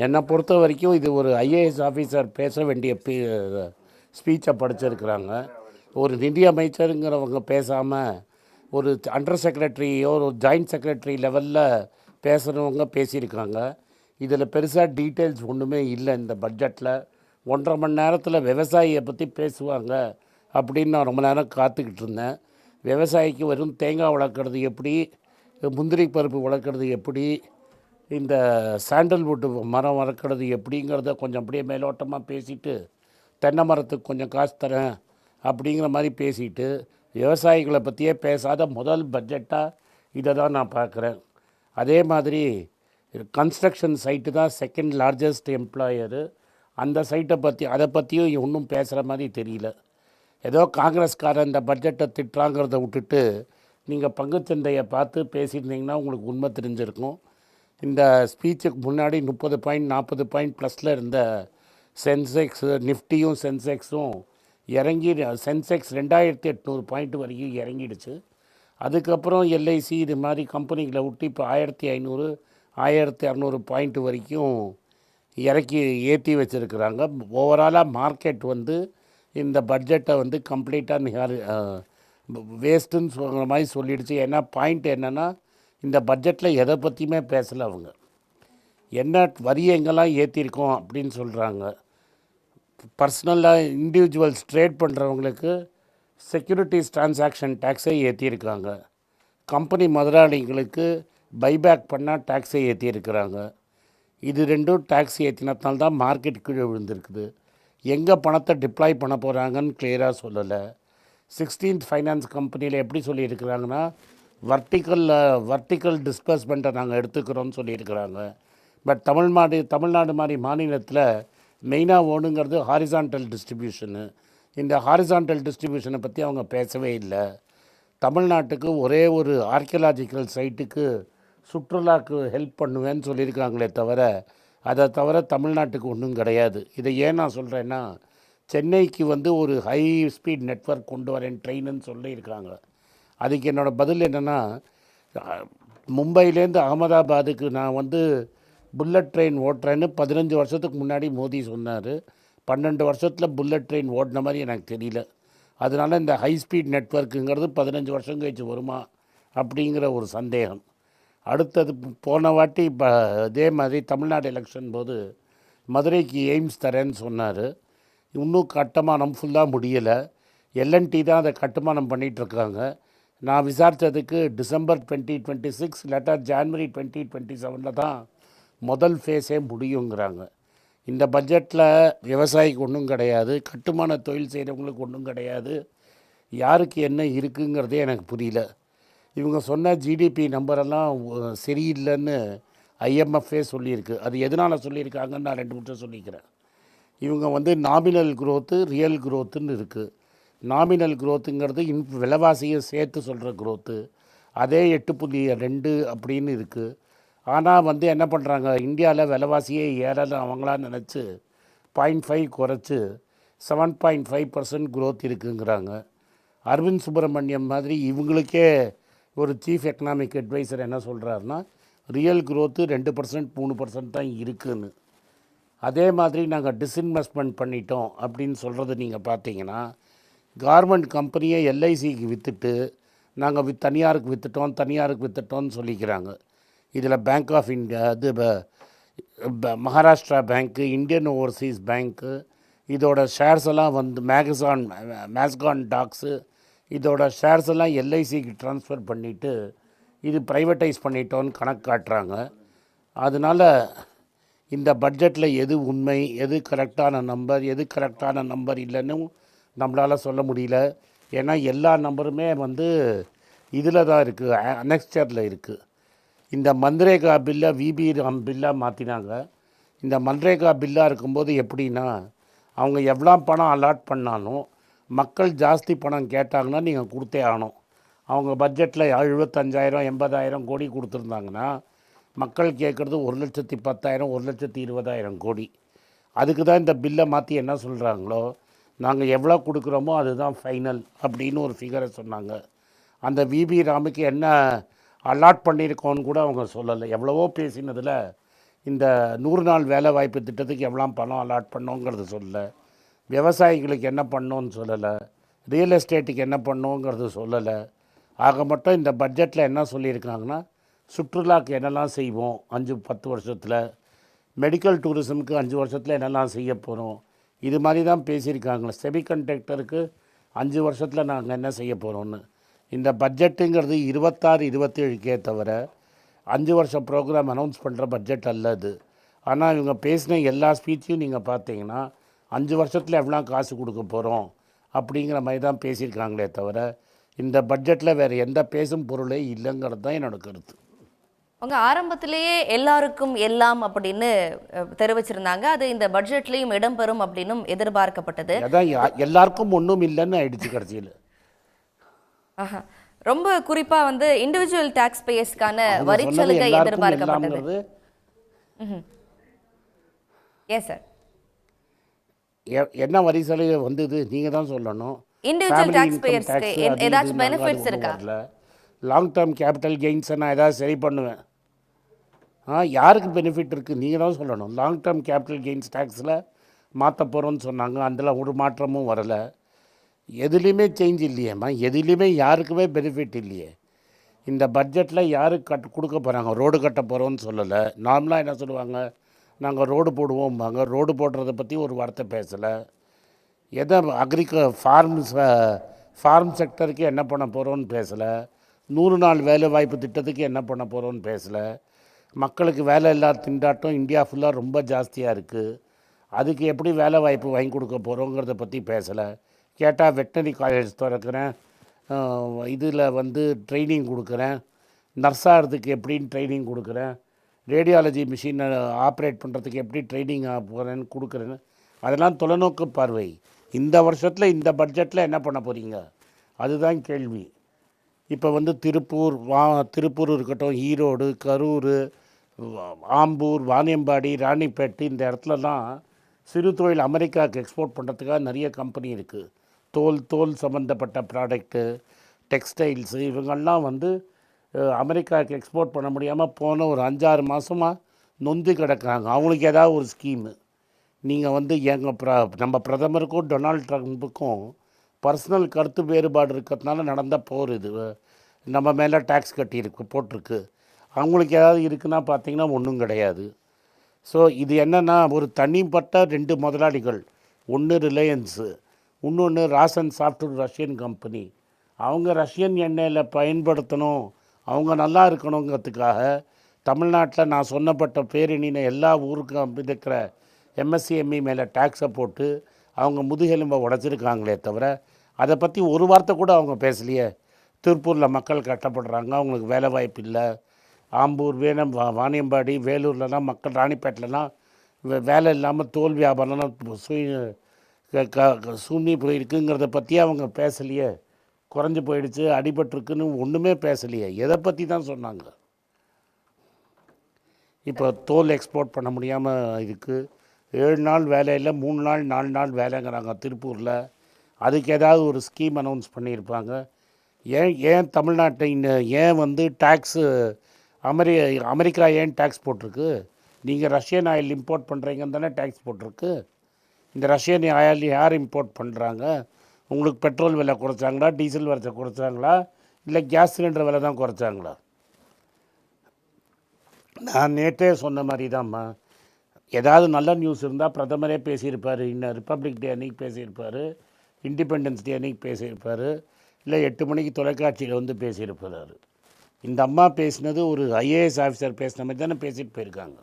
என்னை பொறுத்த வரைக்கும் இது ஒரு ஐஏஎஸ் ஆஃபீஸர் பேச வேண்டிய ஸ்பீச்சை படிச்சிருக்கிறாங்க. ஒரு நிதி அமைச்சருங்கிறவங்க பேசாமல் ஒரு அண்டர் செக்ரட்டரியோ ஒரு ஜாயிண்ட் செக்ரட்டரி லெவலில் பேசுகிறவங்க பேசியிருக்காங்க. இதில் பெருசாக டீட்டெயில்ஸ் ஒன்றுமே இல்லை. இந்த பட்ஜெட்டில் 1.5 மணி நேரத்தில் விவசாயியை பற்றி பேசுவாங்க அப்படின்னு நான் ரொம்ப நேரம் காத்துக்கிட்டு இருந்தேன். விவசாயிக்கு வெறும் தேங்காய் வளர்க்குறது எப்படி, முந்திரி பருப்பு வளர்க்குறது எப்படி, இந்த சாண்டல்வுட் மரம் வளர்க்குறது எப்படிங்கிறத கொஞ்சம் அப்படியே மேலோட்டமாக பேசிட்டு, தென்னை மரத்துக்கு கொஞ்சம் காசு தரேன் அப்படிங்கிற மாதிரி பேசிட்டு, விவசாயிகளை பற்றியே பேசாத முதல் பட்ஜெட்டாக இதை தான் நான் பார்க்குறேன். அதே மாதிரி கன்ஸ்ட்ரக்ஷன் சைட்டு தான் செகண்ட் லார்ஜஸ்ட் எம்ப்ளாயரு. அந்த சைட்டை பற்றி அதை பற்றியும் ஒன்றும் பேசுகிற மாதிரி தெரியல. ஏதோ காங்கிரஸ்காரன் இந்த பட்ஜெட்டை திட்டுறாங்கிறத விட்டுட்டு நீங்கள் பங்குச்சந்தையை பார்த்து பேசியிருந்தீங்கன்னா உங்களுக்கு உண்மை தெரிஞ்சிருக்கும். இந்த ஸ்பீச்சுக்கு முன்னாடி 30 பாயிண்ட் 40 பாயிண்ட் ப்ளஸில் இருந்த சென்செக்ஸு நிஃப்டியும் சென்செக்ஸும் இறங்கி சென்செக்ஸ் 2800 பாயிண்ட் வரைக்கும் இறங்கிடுச்சு. அதுக்கப்புறம் எல்ஐசி இது மாதிரி கம்பெனிகளை விட்டு இப்போ 1500 1600 பாயிண்ட் வரைக்கும் இறக்கி ஏற்றி வச்சுருக்குறாங்க. ஓவராலாக மார்க்கெட் வந்து இந்த பட்ஜெட்டை வந்து கம்ப்ளீட்டாக வேஸ்ட்டுன்னு சொல்கிற மாதிரி சொல்லிடுச்சு. ஏன்னா பாயிண்ட் என்னென்னா, இந்த பட்ஜெட்டில் எதை பற்றியுமே பேசலை. அவங்க என்ன வரி எங்கெல்லாம் ஏற்றிருக்கோம் அப்படின்னு சொல்கிறாங்க. பர்சனலாக இண்டிவிஜுவல்ஸ் ட்ரேட் பண்ணுறவங்களுக்கு செக்யூரிட்டிஸ் டிரான்சாக்ஷன் டேக்ஸை ஏற்றிருக்காங்க. கம்பெனி முதலாளிகளுக்கு பைபேக் பண்ணால் டேக்ஸை ஏற்றிருக்கிறாங்க. இது ரெண்டும் டேக்ஸ் ஏற்றினதுனால தான் மார்க்கெட் கீழே விழுந்திருக்குது. எங்கே பணத்தை டிப்ளாய் பண்ண போகிறாங்கன்னு கிளியராக சொல்லலை. 16th ஃபைனான்ஸ் கம்பெனியில் எப்படி சொல்லியிருக்கிறாங்கன்னா, வர்டிக்கல் டிஸ்பர்ஸ்மெண்ட்டை நாங்கள் எடுத்துக்கிறோன்னு சொல்லியிருக்கிறாங்க. பட் தமிழ்நாடு மாதிரி மாநிலத்தில் மெயினாக ஓடுங்கிறது ஹாரிசான்டல் டிஸ்ட்ரிபியூஷனு. இந்த ஹாரிசான்டல் டிஸ்ட்ரிபியூஷனை பற்றி அவங்க பேசவே இல்லை. தமிழ்நாட்டுக்கு ஒரே ஒரு ஆர்கியலாஜிக்கல் சைட்டுக்கு சுற்றுலாவுக்கு ஹெல்ப் பண்ணுவேன்னு சொல்லியிருக்காங்களே தவிர, அதை தவிர தமிழ்நாட்டுக்கு ஒன்றும் கிடையாது. இதை ஏன் நான் சொல்கிறேன்னா, சென்னைக்கு வந்து ஒரு ஹை ஸ்பீட் நெட்வொர்க் கொண்டு வரேன் ட்ரெயின்னு சொல்லியிருக்காங்க. அதுக்கு என்னோடய பதில் என்னென்னா, மும்பையிலேருந்து அகமதாபாத்துக்கு நான் வந்து புல்லட் ட்ரெயின் ஓட்டுறேன்னு 15 வருஷத்துக்கு முன்னாடி மோடி சொன்னார். 12 வருஷத்தில் புல்லட் ட்ரெயின் ஓடின மாதிரி எனக்கு தெரியல. அதனால் இந்த ஹை ஸ்பீட் நெட்வொர்க்குங்கிறது 15 வருஷம் கழிச்சு வருமா அப்படிங்கிற ஒரு சந்தேகம். அடுத்தது போன வாட்டி இப்போ இதே மாதிரி தமிழ்நாடு எலெக்ஷன் போது மதுரைக்கு எய்ம்ஸ் தரேன்னு சொன்னார். இன்னும் கட்டுமானம் ஃபுல்லாக முடியலை. எல்என்டி தான் அதை கட்டுமானம் பண்ணிகிட்ருக்காங்க. நான் விசாரித்ததுக்கு டிசம்பர் 2026 இல்லாட்டா ஜான்வரி 2027 தான் முதல் ஃபேஸே முடியுங்கிறாங்க. இந்த பட்ஜெட்டில் விவசாயிக்கு ஒன்றும் கிடையாது, கட்டுமான தொழில் செய்கிறவங்களுக்கு ஒன்றும் கிடையாது. யாருக்கு என்ன இருக்குங்கிறதே எனக்கு புரியல. இவங்க சொன்ன ஜிடிபி நம்பரெல்லாம் சரியில்லைன்னு ஐஎம்எஃப்ஏ சொல்லியிருக்கு. அது எதனால் சொல்லியிருக்காங்கன்னு நான் 2 நிமிஷம் சொல்லிக்கிறேன். இவங்க வந்து நாமினல் க்ரோத்து ரியல் க்ரோத்துன்னு இருக்குது. நாமினல் க்ரோத்துங்கிறது விலைவாசியை சேர்த்து சொல்கிற க்ரோத்து. அதே 8.2 அப்படின்னு இருக்குது. ஆனால் வந்து என்ன பண்ணுறாங்க, இந்தியாவில் விலைவாசியே ஏறலை அவங்களா நினச்சி 0.5 குறைச்சி 7.5% க்ரோத் இருக்குங்கிறாங்க. அரவிந்த் சுப்பிரமணியம் மாதிரி இவங்களுக்கே ஒரு சீஃப் எக்கனாமிக் அட்வைசர் என்ன சொல்கிறாருன்னா, ரியல் க்ரோத்து 2% 3% தான் இருக்குதுன்னு. அதே மாதிரி நாங்கள் டிஸ்இன்வெஸ்ட்மெண்ட் பண்ணிட்டோம் அப்படின்னு சொல்கிறது நீங்கள் பார்த்தீங்கன்னா, கார்மெண்ட் கம்பெனியை எல்ஐசிக்கு விற்றுட்டு நாங்கள் தனியாருக்கு விற்றுட்டோம்னு சொல்லிக்கிறாங்க. இதில் பேங்க் ஆஃப் இந்தியா, இது மகாராஷ்டிரா பேங்க்கு, இந்தியன் ஓவர்சீஸ் பேங்க்கு, இதோட ஷேர்ஸ் எல்லாம் வந்து மேஸ்கான் டாக்ஸு, இதோட ஷேர்ஸ் எல்லாம் எல்ஐசிக்கு ட்ரான்ஸ்ஃபர் பண்ணிவிட்டு இது ப்ரைவேட்டைஸ் பண்ணிட்டோன்னு கணக்கு காட்டுறாங்க. அதனால் இந்த பட்ஜெட்டில் எது உண்மை, எது கரெக்டான நம்பர் இல்லைன்னு நம்மளால் சொல்ல முடியல. ஏன்னா எல்லா நம்பருமே வந்து இதில் தான் இருக்குது, அனெக்ஸ்சரில் இருக்குது. இந்த மன்ரேகா பில்லை விபி ராம் பில்லாக மாற்றினாங்க. இந்த மன்ரேகா பில்லாக இருக்கும்போது எப்படின்னா, அவங்க எவ்வளோ பணம் அலாட் பண்ணாலும் மக்கள் ஜாஸ்தி பணம் கேட்டாங்கன்னா நீங்கள் கொடுத்தே ஆகணும். அவங்க பட்ஜெட்டில் 75,000 80,000 கோடி கொடுத்துருந்தாங்கன்னா, மக்கள் கேட்குறது 1,10,000 1,20,000 கோடி. அதுக்கு தான் இந்த பில்லை மாற்றி என்ன சொல்கிறாங்களோ, நாங்கள் எவ்வளோ கொடுக்குறோமோ அதுதான் ஃபைனல் அப்படின்னு ஒரு ஃபிகரை சொன்னாங்க. அந்த விபி ராமுக்கு என்ன அலாட் பண்ணியிருக்கோன்னு கூட அவங்க சொல்லலை. எவ்வளவோ பேசினதில் இந்த 100 நாள் வேலை வாய்ப்பு திட்டத்துக்கு எவ்வளோ பணம் அலாட் பண்ணோங்கிறது சொல்லலை, விவசாயிகளுக்கு என்ன பண்ணோன்னு சொல்லலை, ரியல் எஸ்டேட்டுக்கு என்ன பண்ணோங்கிறது சொல்லலை. ஆக மட்டும் இந்த பட்ஜெட்டில் என்ன சொல்லியிருக்காங்கன்னா, சுற்றுலாக்கு என்னெல்லாம் செய்வோம் 5-10 வருஷத்தில், மெடிக்கல் டூரிசமுக்கு 5 வருஷத்தில் என்னெல்லாம் செய்ய போகிறோம், இது மாதிரி தான் பேசியிருக்காங்களே. செமிகண்டக்டருக்கு 5 வருஷத்தில் நாங்கள் என்ன செய்ய போகிறோன்னு. இந்த பட்ஜெட்டுங்கிறது 26-27க்கே தவிர 5 வருஷம் ப்ரோக்ராம் அனௌன்ஸ் பண்ணுற பட்ஜெட் அல்ல அது. ஆனால் இவங்க பேசின எல்லா ஸ்பீச்சையும் நீங்கள் பார்த்தீங்கன்னா 5 வருஷத்தில் எவ்வளோ காசு கொடுக்க போகிறோம் அப்படிங்கிற மாதிரி தான் பேசியிருக்காங்களே தவிர இந்த பட்ஜெட்டில் வேறு எந்த பேசும் பொருளே இல்லைங்கிறது தான் என்னோட கருத்து. அவங்க ஆரம்பத்திலேயே எல்லாருக்கும் எல்லாம் அப்படின்னு தெரிவிச்சிருந்தாங்க. அது இந்த பட்ஜெட்லேயும் இடம்பெறும் அப்படின்னும் எதிர்பார்க்கப்பட்டது. அதான் எல்லாருக்கும் ஒன்றும் இல்லைன்னு ஆயிடுச்சு கடைசியில். ரொம்ப குறிப்பா வந்து இண்டிவிஜுவல் டாக்ஸ் பேயர்ஸ்க்கான வரி சலுகை எதிர்பார்க்கப்பட்டது. எஸ் சார், என்ன வரி சலுகை வந்தது நீங்கள் தான் சொல்லணும். இண்டிவிஜுவல் டாக்ஸ் பேயர்ஸ்க்கு ஏதாச்சும் பெனிஃபிட்ஸ் இருக்கா? லாங் டேர்ம் கேபிட்டல் கெயின்ஸை நான் ஏதாவது சரி பண்ணுவேன். யாருக்கு பெனிஃபிட் இருக்குது நீங்கள் தான் சொல்லணும். லாங் டேர்ம் கேபிட்டல் கெயின்ஸ் டேக்ஸில் மாற்ற போகிறோன்னு சொன்னாங்க, அதில் ஒரு மாற்றமும் வரலை. எதுலேயுமே சேஞ்ச் இல்லையேம்மா, எதுலேயுமே யாருக்குமே பெனிஃபிட் இல்லையே. இந்த பட்ஜெட்டில் யாருக்கு கொடுக்க போகிறாங்க? ரோடு கட்ட போகிறோன்னு சொல்லலை. நார்மலாக என்ன சொல்லுவாங்க, நாங்கள் ரோடு போடுவோம்பாங்க. ரோடு போடுறதை பற்றி ஒரு வார்த்தை பேசலை. எதை ஃபார்ம் செக்டருக்கு என்ன பண்ண போகிறோன்னு பேசலை. 100 நாள் வேலை வாய்ப்பு திட்டத்துக்கு என்ன பண்ண போகிறோன்னு பேசலை. மக்களுக்கு வேலை இல்லாத திண்டாட்டம் இந்தியா ஃபுல்லாக ரொம்ப ஜாஸ்தியாக இருக்குது, அதுக்கு எப்படி வேலை வாய்ப்பு வாங்கி கொடுக்க போகிறோங்கிறத பற்றி பேசலை. கேட்டால் வெட்டனரி காலேஜ் திறக்கிறேன், இதில் வந்து ட்ரைனிங் கொடுக்குறேன், நர்ஸாகிறதுக்கு எப்படின்னு ட்ரைனிங் கொடுக்குறேன், ரேடியாலஜி மிஷினை ஆப்ரேட் பண்ணுறதுக்கு எப்படி ட்ரைனிங் போகிறேன்னு கொடுக்குறேன்னு. அதெல்லாம் தொலைநோக்கு பார்வை. இந்த வருஷத்தில் இந்த பட்ஜெட்டில் என்ன பண்ண போகிறீங்க, அதுதான் கேள்வி. இப்போ வந்து திருப்பூர் இருக்கட்டும், ஈரோடு, கரூர், ஆம்பூர், வாணியம்பாடி, ராணிப்பேட்டு இந்த இடத்துலலாம் சிறு தொழில் அமெரிக்காவுக்கு எக்ஸ்போர்ட் பண்ணுறதுக்காக நிறைய கம்பெனி இருக்குது. தோல் சம்மந்தப்பட்ட ப்ராடக்ட்டு, டெக்ஸ்டைல்ஸு, இவங்கெல்லாம் வந்து அமெரிக்காவுக்கு எக்ஸ்போர்ட் பண்ண முடியாமல் போன ஒரு 5-6 மாதமாக நொந்து கிடக்கிறாங்க. அவங்களுக்கு ஏதாவது ஒரு ஸ்கீமு நீங்கள் வந்து நம்ம பிரதமருக்கும் டொனால்ட் ட்ரம்ப்புக்கும் பர்சனல் கருத்து வேறுபாடு இருக்கிறதுனால நடந்த போர் இது. நம்ம மேலே டேக்ஸ் போட்டிருக்கு. அவங்களுக்கு ஏதாவது இருக்குன்னா பார்த்தீங்கன்னா ஒன்றும் கிடையாது. ஸோ இது என்னென்னா, ஒரு தனிப்பட்ட 2 முதலாளிகள், ஒன்று ரிலையன்ஸு, இன்னொன்று ராசன் சாஃப்ட்வேர் ரஷ்யன் கம்பெனி. அவங்க ரஷ்யன் எண்ணெயில் பயன்படுத்தணும், அவங்க நல்லா இருக்கணுங்கிறதுக்காக தமிழ்நாட்டில் நான் சொன்னப்பட்ட பேரின எல்லா ஊருக்கும் இருக்கிற எம்எஸ்சிஎம்இ மேலே டேக்ஸை போட்டு அவங்க முதுகெலும்பை உடச்சிருக்காங்களே தவிர அதை பற்றி ஒரு வார்த்தை கூட அவங்க பேசலையே. திருப்பூரில் மக்கள் கஷ்டப்படுறாங்க, அவங்களுக்கு வேலை வாய்ப்பு இல்லை. ஆம்பூர், வாணியம்பாடி, வேலூர்லலாம் மக்கள், ராணிப்பேட்டிலலாம் வேலை இல்லாமல் தோல் வியாபாரம்லாம் சூனி போயிருக்குங்கிறத பற்றி அவங்க பேசலையே. குறைஞ்சி போயிடுச்சு, அடிபட்டிருக்குன்னு ஒன்றுமே பேசலையே. எதை பற்றி தான் சொன்னாங்க. இப்போ தோல் எக்ஸ்போர்ட் பண்ண முடியாமல் இருக்குது. 7 நாள் வேலையில் 3 நாள் 4 நாள் வேலைங்கிறாங்க திருப்பூரில். அதுக்கு ஏதாவது ஒரு ஸ்கீம் அனௌன்ஸ் பண்ணியிருப்பாங்க. ஏன் தமிழ்நாட்டை ஏன் வந்து டேக்ஸு அமெரிக்கா ஏன் டேக்ஸ் போட்டிருக்கு? நீங்கள் ரஷ்யன் ஆயில் இம்போர்ட் பண்ணுறீங்கன்னு தானே டேக்ஸ் போட்டிருக்கு. இந்த ரஷ்யன் ஆயில் யார் இம்போர்ட் பண்ணுறாங்க? உங்களுக்கு பெட்ரோல் விலை குறைச்சாங்களா, டீசல் விலை குறைச்சாங்களா, இல்லை கேஸ் சிலிண்டர் விலை தான் குறைச்சாங்களா? நான் நேற்றே சொன்ன மாதிரி தான்மா, ஏதாவது நல்ல நியூஸ் இருந்தால் பிரதமரே பேசியிருப்பார். இன்னும் ரிப்பப்ளிக் டே அன்றைக்கி பேசியிருப்பார், இண்டிபெண்டன்ஸ் டே அன்றைக்கி பேசியிருப்பார், இல்லை 8 மணிக்கு தொலைக்காட்சியில் வந்து பேசியிருப்பார். இந்த அம்மா பேசினது ஒரு ஐஏஎஸ் ஆஃபீஸர் பேசின மாதிரி தானே பேசிட்டு போயிருக்காங்க.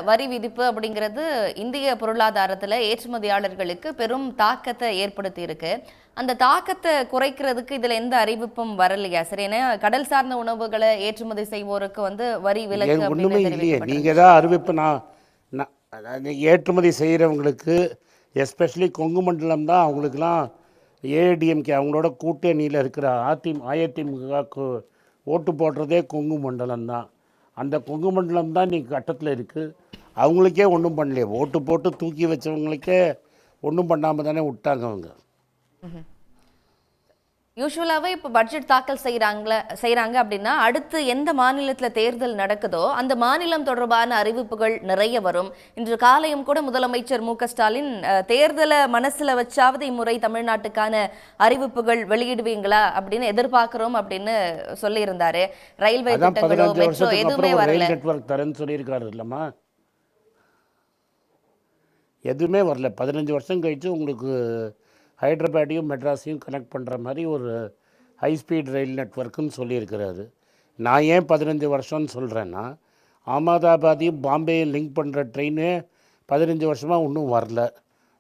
வரி விதிப்பு அப்படிங்கிறது இந்திய பொருளாதாரத்தில் ஏற்றுமதியாளர்களுக்கு பெரும் தாக்கத்தை ஏற்படுத்தி இருக்கு. அந்த தாக்கத்தை குறைக்கிறதுக்கு இதில் எந்த அறிவிப்பும் வரலையா? சரி, ஏன்னா கடல் சார்ந்த உணவுகளை ஏற்றுமதி செய்வோருக்கு வந்து வரி விலக்கு ஒன்றுமே இல்லையே. நீங்கள் ஏதாவது அறிவிப்பு ஏற்றுமதி செய்கிறவங்களுக்கு, எஸ்பெஷலி கொங்கு மண்டலம் தான் அவங்களுக்குலாம் ஏடிஎம்கே அவங்களோட கூட்டணியில் இருக்கிற அதிமுக ஓட்டு போடுறதே கொங்கு மண்டலம் தான். அந்த கொங்கு மண்டலம் தான் இன்றைக்கி கட்டத்தில் இருக்குது. அவங்களுக்கே ஒன்றும் பண்ணலையே. ஓட்டு போட்டு தூக்கி வச்சவங்களுக்கே ஒன்றும் பண்ணாமல் தானே விட்டாங்க அவங்க. யூஸ்வலாகவே இப்போ பட்ஜெட் தாக்கல் செய்கிறாங்க அப்படின்னா அடுத்து எந்த மாநிலத்தில் தேர்தல் நடக்குதோ அந்த மாநிலம் தொடர்பான அறிவிப்புகள் நிறைய வரும். இன்று காலையும் கூட முதலமைச்சர் மு.க.ஸ்டாலின் தேர்தலை மனசுல வச்சாவது இம்முறை தமிழ்நாட்டுக்கான அறிவிப்புகள் வெளியிடுவீங்களா அப்படின்னு எதிர்பார்க்கிறோம் அப்படின்னு சொல்லியிருந்தாரு. ரயில்வே திட்டங்களோ மெட்ரோ எதுவுமே வரல. நெட்வொர்க் தரேன்னு சொல்லியிருக்காரு இல்லைம்மா, எதுவுமே வரல. 15 வருஷம் கழிச்சு உங்களுக்கு ஹைதராபாத்தையும் மெட்ராஸையும் கனெக்ட் பண்ணுற மாதிரி ஒரு ஹை ஸ்பீட் ரயில் நெட்வொர்க்குன்னு சொல்லியிருக்கிறாரு. நான் ஏன் 15 வருஷம்னு சொல்கிறேன்னா, அகமதாபாத்தையும் பாம்பேயும் லிங்க் பண்ணுற ட்ரெயினு 15 வருஷமாக இன்னும் வரல.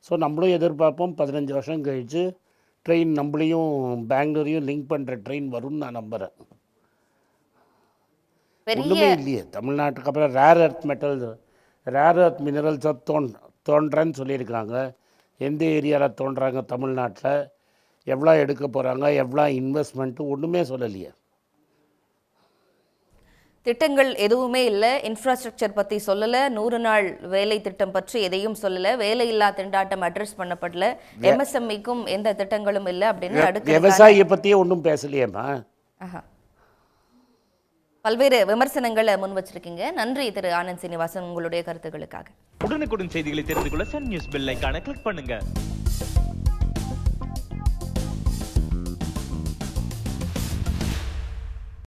ஸோ நம்மளும் எதிர்பார்ப்போம் 15 வருஷம் கழித்து ட்ரெயின் நம்மளையும் பெங்களூரையும் லிங்க் பண்ணுற ட்ரெயின் வரும்னு நான் நம்புகிறேன். ஒன்றுமே இல்லையே தமிழ்நாட்டுக்கு. அப்புறம் ரேர் எர்த் மினரல்ஸை தோன்றேன்னு சொல்லியிருக்கிறாங்க. எந்த ஏரியாவில் தோன்றாங்க தமிழ்நாட்டில், எவ்வளோ எடுக்க போகிறாங்க, எவ்வளோ இன்வெஸ்ட்மெண்ட்டு, ஒன்றுமே சொல்லலையே. திட்டங்கள் எதுவுமே இல்லை. இன்ஃப்ராஸ்ட்ரக்சர் பற்றி சொல்லலை. 100 நாள் வேலை திட்டம் பற்றி எதையும் சொல்லலை. வேலையில்லா திண்டாட்டம் அட்ரஸ் பண்ணப்படல. MSMEக்கும் எந்த திட்டங்களும் இல்லை அப்படின்னு அடுத்து விவசாயியை பற்றியே ஒன்றும் பேசலையேம்மா. பல்வேறு விமர்சனங்களை முன் வச்சிருக்கீங்க. நன்றி திரு ஆனந்த் சீனிவாசன் உங்களுடைய கருத்துக்களுக்காக. உடனுக்குடன் செய்திகளை தெரிந்து கொள்ள சன் நியூஸ் பெல் ஐகானை கிளிக் பண்ணுங்க.